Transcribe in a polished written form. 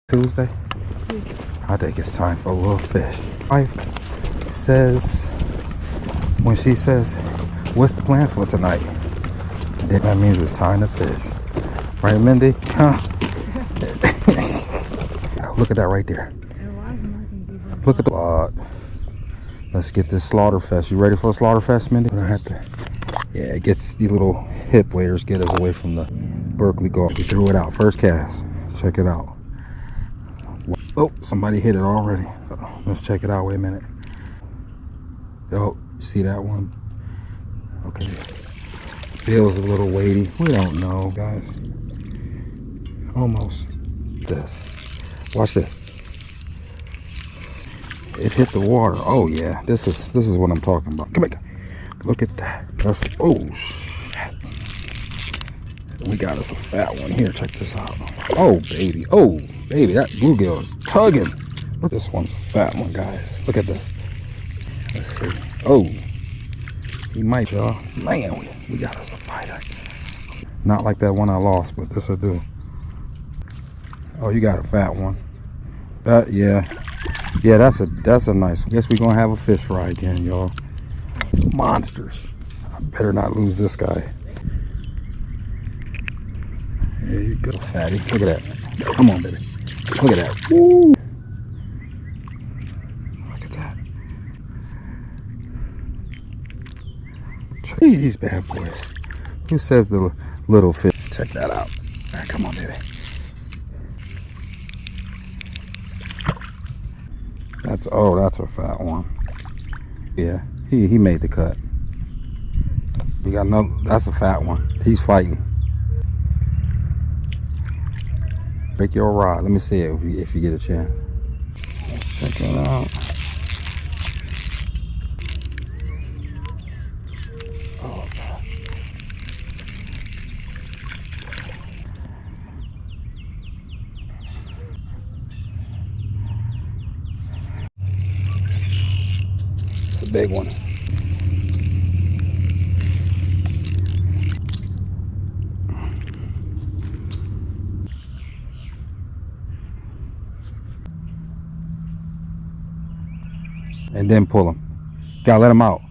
Tuesday. I think it's time for a little fish. Wife says, when she says, what's the plan for tonight? Then that means it's time to fish. Right, Mindy? Huh? Look at that right there. Look at the lot. Let's get this slaughterfest. You ready for a slaughterfest, Mindy? I have to. Yeah, it gets these little hip waders get us away from the Berkley Gulf. We threw it out. First cast. Check it out. Oh, somebody hit it already. Let's check it out. Wait a minute. Oh, see that one? Okay. Feels a little weighty. We don't know, guys. Almost. This. Watch this. It hit the water. Oh yeah. This is what I'm talking about. Come here. Look at that. That's, oh shit. We got us a fat one here. Check this out. Oh baby. Oh baby. That bluegill is tugging. Look, this one's a fat one, guys. Look at this. Let's see. Oh, he might, y'all. Man, we got us a fighter. Not like that one I lost, but this will do. Oh, you got a fat one. Yeah, that's a nice one. Guess we're gonna have a fish fry again, y'all. Some monsters. I better not lose this guy. There you go, fatty. Look at that. Come on, baby. Look at that. Woo! Look at that. Check these bad boys. Who says the little fish? Check that out. All right, come on, baby. That's a fat one. Yeah, he made the cut. We got another. That's a fat one. He's fighting. Break your rod. Let me see it if you get a chance. Check it out. Oh God. It's a big one. And then pull him. Gotta let him out.